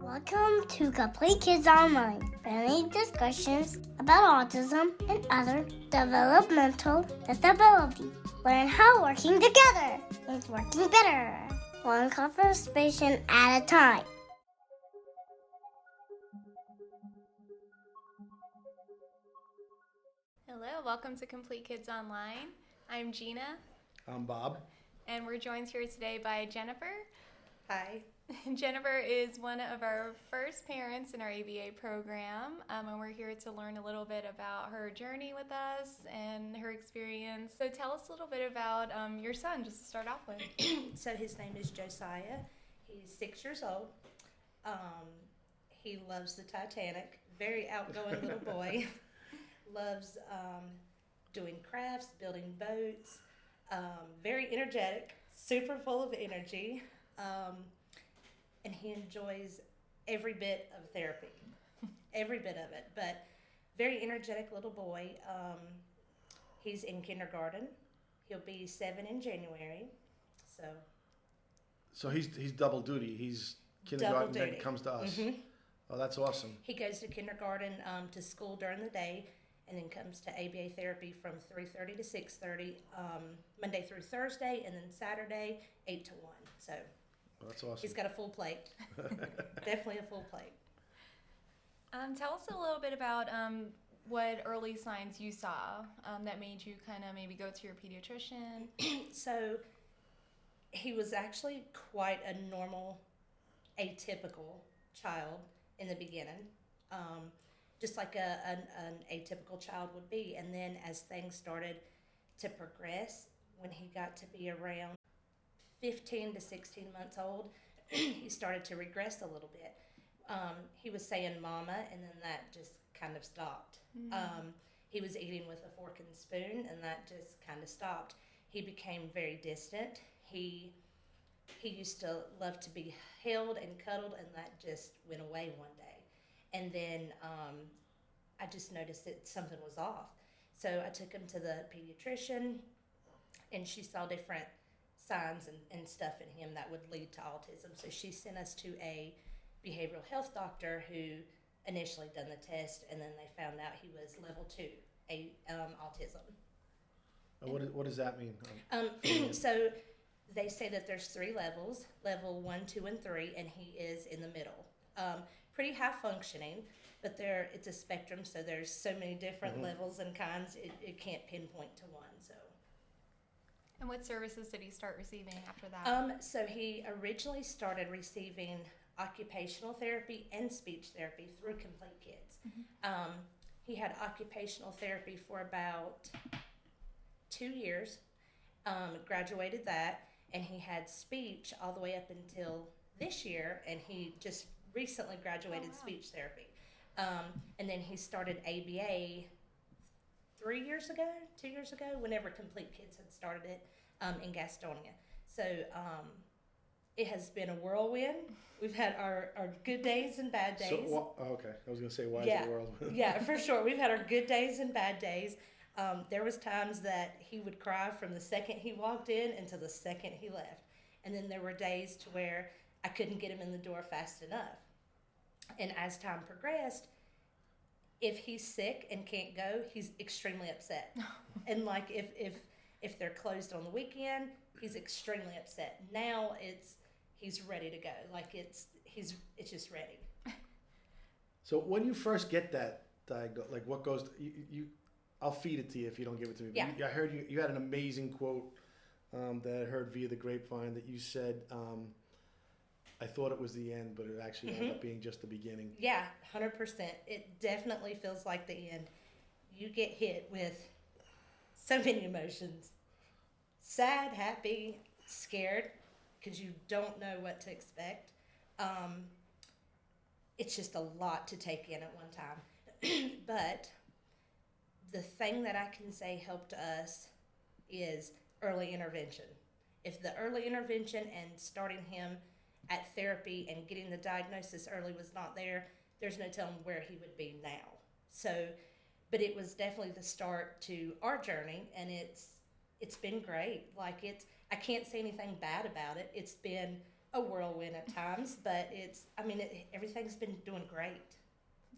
Welcome to Complete Kids Online, friendly discussions about autism and other developmental disabilities. Learn how working together is working better, one conversation at a time. Hello, welcome to Complete Kids Online. I'm Gina. I'm Bob. And we're joined here today by Jennifer. Hi. Jennifer is one of our first parents in our ABA program, and we're here to learn a little bit about her journey with us and her experience. So tell us a little bit about your son, just to start off with. So his name is Josiah. He's 6 years old. He loves the Titanic. Very outgoing little boy. Loves doing crafts, building boats. Very energetic, super full of energy. And he enjoys every bit of therapy, every bit of it. But very energetic little boy. He's in kindergarten. He'll be 7 in January. So he's double duty. He's kindergarten, then comes to us. Mm-hmm. Oh, that's awesome. He goes to kindergarten, to school during the day, and then comes to ABA therapy from 3:30 to 6:30, Monday through Thursday, and then Saturday 8 to 1. So. Well, that's awesome. He's got a full plate. Definitely a full plate. Tell us a little bit about what early signs you saw that made you kind of maybe go to your pediatrician. So he was actually quite a normal, atypical child in the beginning, just like an atypical child would be. And then as things started to progress, when he got to be around 15 to 16 months old, he started to regress a little bit. He was saying mama, and then that just kind of stopped. Mm-hmm. He was eating with a fork and spoon, and that just kind of stopped. He became very distant. He used to love to be held and cuddled, and that just went away one day. And then I just noticed that something was off. So I took him to the pediatrician, and she saw different signs and stuff in him that would lead to autism. So she sent us to a behavioral health doctor who initially done the test, and then they found out he was level 2 autism. What does that mean? So they say that there's 3 levels, level 1, 2, and 3, and he is in the middle. Pretty high functioning, but it's a spectrum, so there's so many different levels and kinds, it can't pinpoint to one. So. And what services did he start receiving after that? So he originally started receiving occupational therapy and speech therapy through Complete Kids. Mm-hmm. He had occupational therapy for about 2 years, graduated that, and he had speech all the way up until this year, and he just recently graduated speech therapy. And then he started ABA 2 years ago, whenever Complete Kids had started it in Gastonia. So it has been a whirlwind. We've had our good days and bad days. Okay. I was going to say, why is it a whirlwind? Yeah, for sure. We've had our good days and bad days. There was times that he would cry from the second he walked in until the second he left. And then there were days to where I couldn't get him in the door fast enough. And as time progressed, if he's sick and can't go, he's extremely upset. And like if they're closed on the weekend, he's extremely upset. Now he's ready to go. Like it's just ready. So when you first get that diagnosis, like what goes, I'll feed it to you if you don't give it to me. Yeah. I heard you had an amazing quote that I heard via the grapevine that you said, I thought it was the end, but it actually ended up being just the beginning. Yeah, 100%. It definitely feels like the end. You get hit with so many emotions. Sad, happy, scared, because you don't know what to expect. It's just a lot to take in at one time. But the thing that I can say helped us is early intervention. If the early intervention and starting him at therapy and getting the diagnosis early was not there, there's no telling where he would be now. So, but it was definitely the start to our journey, and it's been great. Like I can't say anything bad about it. It's been a whirlwind at times, but everything's been doing great.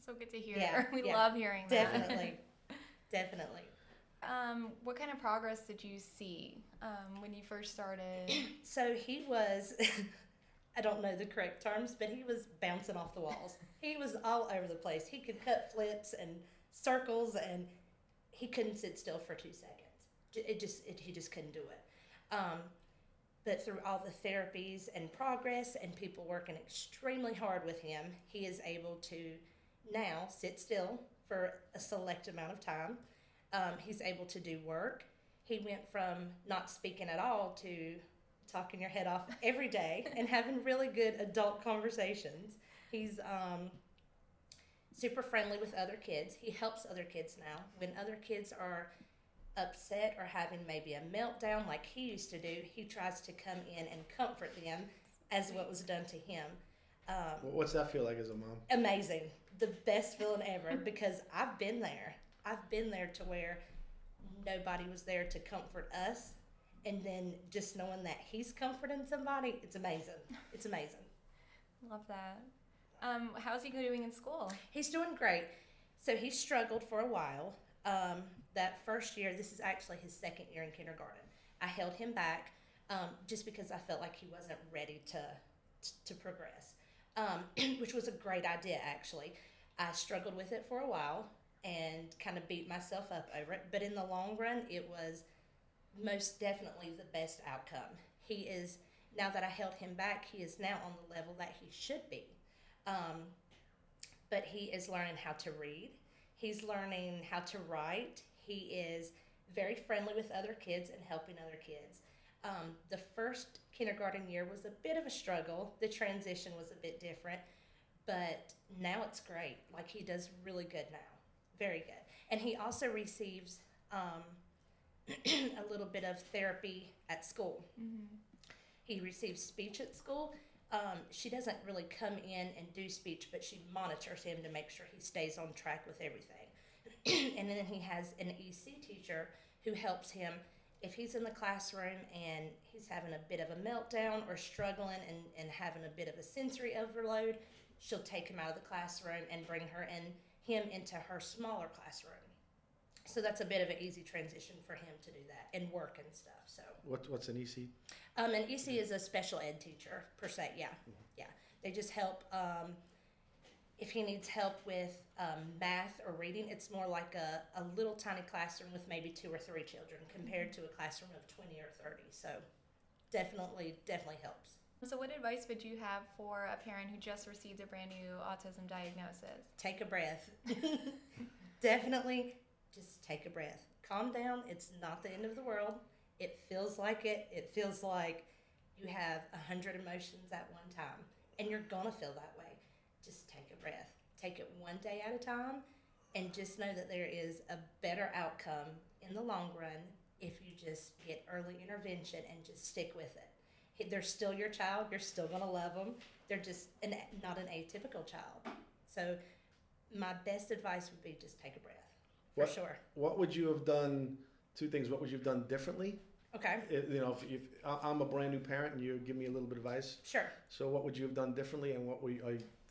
So good to hear. Yeah, We yeah, love hearing that. Definitely, definitely. What kind of progress did you see when you first started? So he was, I don't know the correct terms, but he was bouncing off the walls. He was all over the place. He could cut flips and circles, and he couldn't sit still for 2 seconds. He just couldn't do it. But through all the therapies and progress and people working extremely hard with him, he is able to now sit still for a select amount of time. He's able to do work. He went from not speaking at all to talking your head off every day and having really good adult conversations. He's super friendly with other kids. He helps other kids now. When other kids are upset or having maybe a meltdown like he used to do, he tries to come in and comfort them as what was done to him. What's that feel like as a mom? Amazing. The best feeling ever, because I've been there. I've been there to where nobody was there to comfort us, and then just knowing that he's comforting somebody, it's amazing. It's amazing. Love that. How's he doing in school? He's doing great. So he struggled for a while. That first year, this is actually his second year in kindergarten. I held him back just because I felt like he wasn't ready to progress, which was a great idea, actually. I struggled with it for a while and kind of beat myself up over it. But in the long run, it was most definitely the best outcome. He is, now that I held him back, he is now on the level that he should be. But he is learning how to read. He's learning how to write. He is very friendly with other kids and helping other kids. The first kindergarten year was a bit of a struggle. The transition was a bit different, but now it's great. Like, he does really good now. Very good. And he also receives a little bit of therapy at school. Mm-hmm. He receives speech at school. She doesn't really come in and do speech, but she monitors him to make sure he stays on track with everything. And then he has an EC teacher who helps him if he's in the classroom and he's having a bit of a meltdown or struggling and having a bit of a sensory overload. She'll take him out of the classroom and bring him into her smaller classroom. So that's a bit of an easy transition for him to do that and work and stuff. So what's an EC? An EC is a special ed teacher per se. Yeah, yeah. They just help. If he needs help with math or reading, it's more like a little tiny classroom with maybe 2 or 3 children compared to a classroom of 20 or 30. So definitely helps. So what advice would you have for a parent who just received a brand new autism diagnosis? Take a breath. Definitely just take a breath. Calm down. It's not the end of the world. It feels like it. It feels like you have 100 emotions at one time, and you're going to feel that way. Just take a breath. Take it one day at a time, and just know that there is a better outcome in the long run if you just get early intervention and just stick with it. They're still your child. You're still going to love them. They're just not an atypical child. So my best advice would be just take a breath, sure. What would you have done, 2 things, what would you have done differently? Okay. If I'm a brand new parent and you give me a little bit of advice. Sure. So what would you have done differently, and what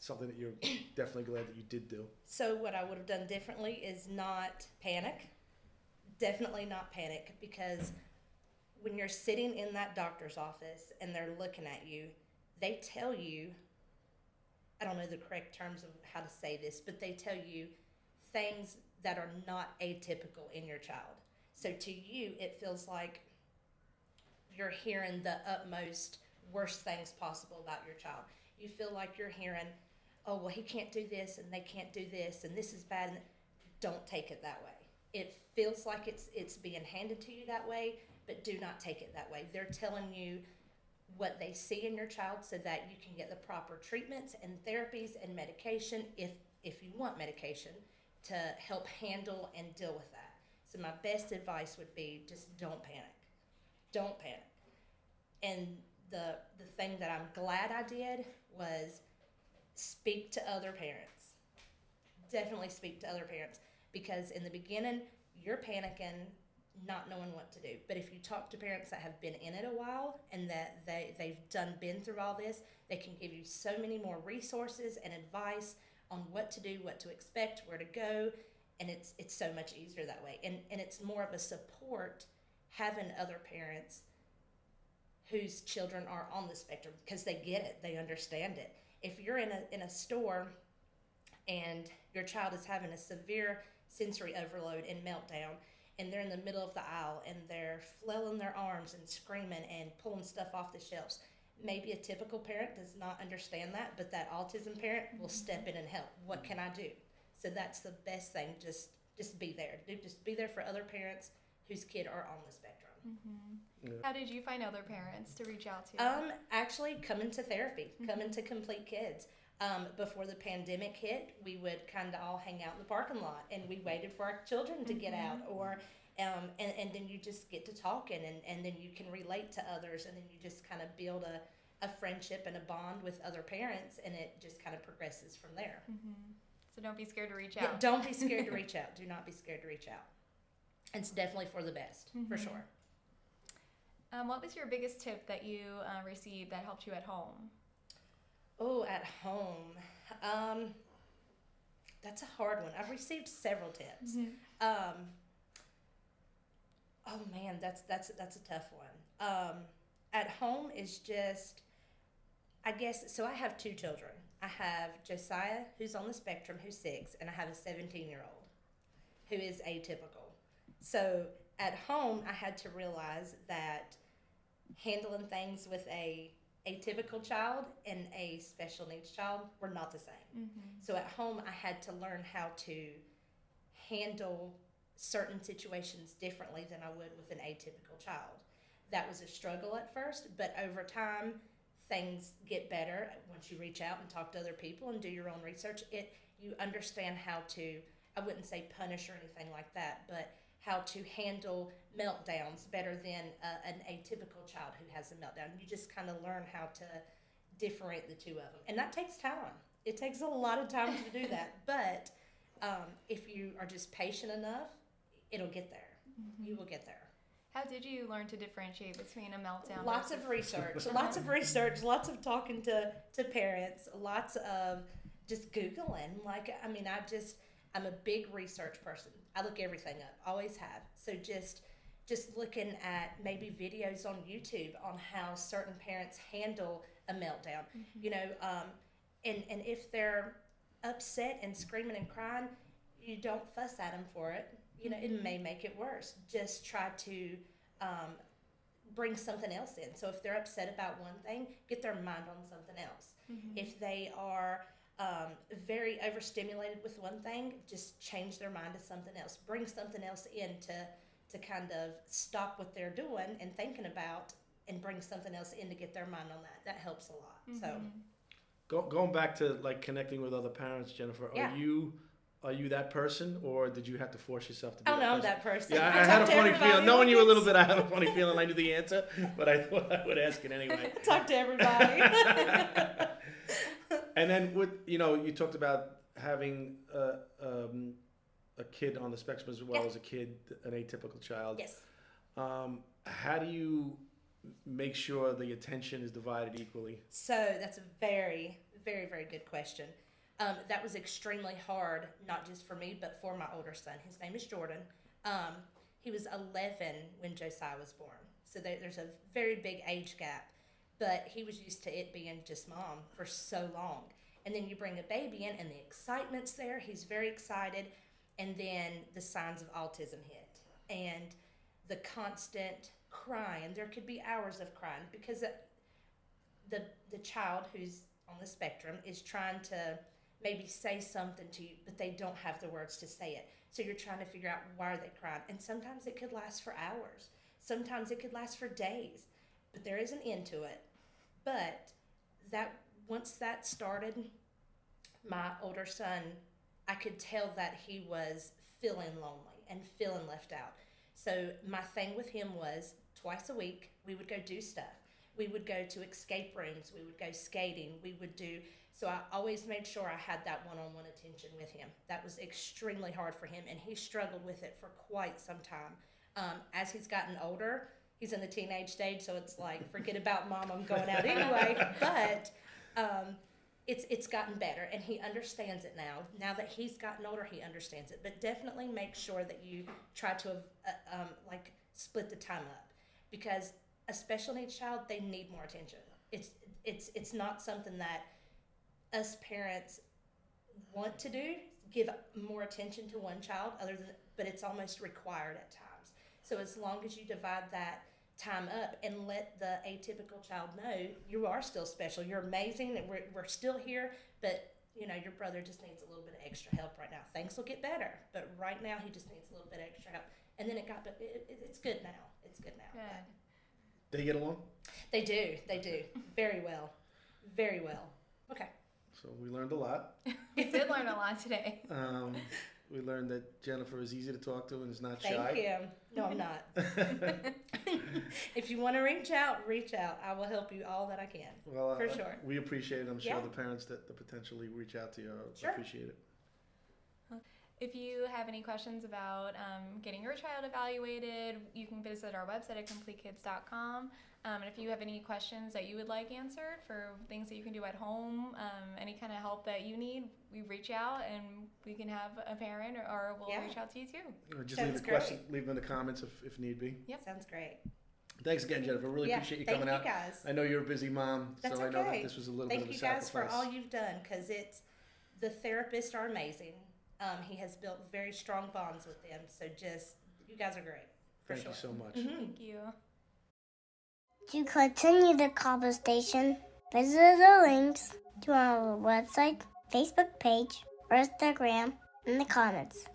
something that you're definitely glad that you did do? So what I would have done differently is not panic. Definitely not panic, because when you're sitting in that doctor's office and they're looking at you, they tell you, I don't know the correct terms of how to say this, but they tell you things that are not atypical in your child. So to you, it feels like you're hearing the utmost worst things possible about your child. You feel like you're hearing, oh, well, he can't do this and they can't do this and this is bad. And don't take it that way. It feels like it's being handed to you that way, but do not take it that way. They're telling you what they see in your child so that you can get the proper treatments and therapies and medication if you want medication to help handle and deal with that. So my best advice would be just don't panic. Don't panic. And the thing that I'm glad I did was speak to other parents. Definitely speak to other parents, because in the beginning you're panicking not knowing what to do. But if you talk to parents that have been in it a while and that they've been through all this, they can give you so many more resources and advice on what to do, what to expect, where to go, and it's so much easier that way. And it's more of a support having other parents whose children are on the spectrum, because they get it, they understand it. If you're in a store and your child is having a severe sensory overload and meltdown, and they're in the middle of the aisle and they're flailing their arms and screaming and pulling stuff off the shelves, maybe a typical parent does not understand that, but that autism parent will step in and help. What can I do? So that's the best thing. Just be there. Just be there for other parents whose kid are on the spectrum. Mm-hmm. Yeah. How did you find other parents to reach out to? Actually, coming to therapy, coming to Complete Kids. Before the pandemic hit, we would kind of all hang out in the parking lot, and we waited for our children to get out, or and then you just get to talking, and then you can relate to others, and then you just kind of build a friendship and a bond with other parents, and it just kind of progresses from there. Mm-hmm. So don't be scared to reach out. Yeah, don't be scared to reach out. Do not be scared to reach out. It's definitely for the best, for sure. What was your biggest tip that you received that helped you at home? Oh, at home. That's a hard one. I've received several tips. Oh man, that's a tough one. At home is just, I guess, so I have two children. I have Josiah, who's on the spectrum, who's 6, and I have a 17-year-old who is atypical. So at home, I had to realize that handling things with a atypical child and a special needs child were not the same. So at home, I had to learn how to handle certain situations differently than I would with an atypical child. That was a struggle at first, but over time, things get better. Once you reach out and talk to other people and do your own research, you understand how to, I wouldn't say punish or anything like that, but how to handle meltdowns better than an atypical child who has a meltdown. You just kind of learn how to differentiate the two of them. And that takes time. It takes a lot of time to do that. But if you are just patient enough, it'll get there. You will get there. How did you learn to differentiate between a meltdown? Lots of research, lots of talking to parents, lots of just Googling. I'm a big research person. I look everything up, always have. So just looking at maybe videos on YouTube on how certain parents handle a meltdown, and if they're upset and screaming and crying, you don't fuss at them for it. It may make it worse. Just try to bring something else in. So if they're upset about one thing, get their mind on something else. If they are very overstimulated with one thing, just change their mind to something else. Bring something else in to kind of stop what they're doing and thinking about, and bring something else in to get their mind on that. That helps a lot. So going back to like connecting with other parents, Jennifer, are you that person, or did you have to force yourself to be I'm that person. Yeah, I had a funny feeling. Knowing you a little bit, I had a funny feeling I knew the answer, but I thought I would ask it anyway. Talk to everybody. And then you talked about having a kid on the spectrum as well as a kid, an atypical child. Yes. How do you make sure the attention is divided equally? So that's a very, very, very good question. That was extremely hard, not just for me, but for my older son. His name is Jordan. He was 11 when Josiah was born. So there's a very big age gap. But he was used to it being just mom for so long. And then you bring a baby in and the excitement's there. He's very excited. And then the signs of autism hit. And the constant crying. There could be hours of crying because the child who's on the spectrum is trying to maybe say something to you, but they don't have the words to say it. So you're trying to figure out why are they crying. And sometimes it could last for hours. Sometimes it could last for days. But there is an end to it. But once that started, my older son, I could tell that he was feeling lonely and feeling left out. So my thing with him was twice a week, we would go do stuff. We would go to escape rooms. We would go skating. So I always made sure I had that one-on-one attention with him. That was extremely hard for him, and he struggled with it for quite some time. As he's gotten older, he's in the teenage stage, so it's like, forget about mom, I'm going out anyway. But it's gotten better, and he understands it now. Now that he's gotten older, he understands it. But definitely make sure that you try to like split the time up, because a special needs child, they need more attention. It's not something that us parents want to do, give more attention to one child, but it's almost required at times. So as long as you divide that time up and let the atypical child know you are still special, you're amazing, and we're still here, but your brother just needs a little bit of extra help right now. Things will get better, but right now he just needs a little bit of extra help. And then it's good now. It's good now. Good. They get along? They do. Very well. Very well. Okay. So we learned a lot. We did learn a lot today. We learned that Jennifer is easy to talk to and is not shy. Thank you. No, I'm not. If you want to reach out. I will help you all that I can. Well, for sure. We appreciate it. I'm sure Yeah. the parents that potentially reach out to you Sure. appreciate it. If you have any questions about getting your child evaluated, you can visit our website at completekids.com. And if you have any questions that you would like answered for things that you can do at home, any kind of help that you need, we reach out and we can have a parent or we'll Yeah. reach out to you too. Or just Sounds leave a question, leave them in the comments if need be. Yep. Sounds great. Thanks again, Jennifer. Really Yeah, appreciate you thank coming you out. guys. I know you're a busy mom, That's so I know okay. that this was a little Thank bit of a you guys sacrifice. for all you've done, because the therapists are amazing. He has built very strong bonds with them, so you guys are great. For Thank sure. you so much. Thank you. To continue the conversation, visit the links to our website, Facebook page, or Instagram in the comments.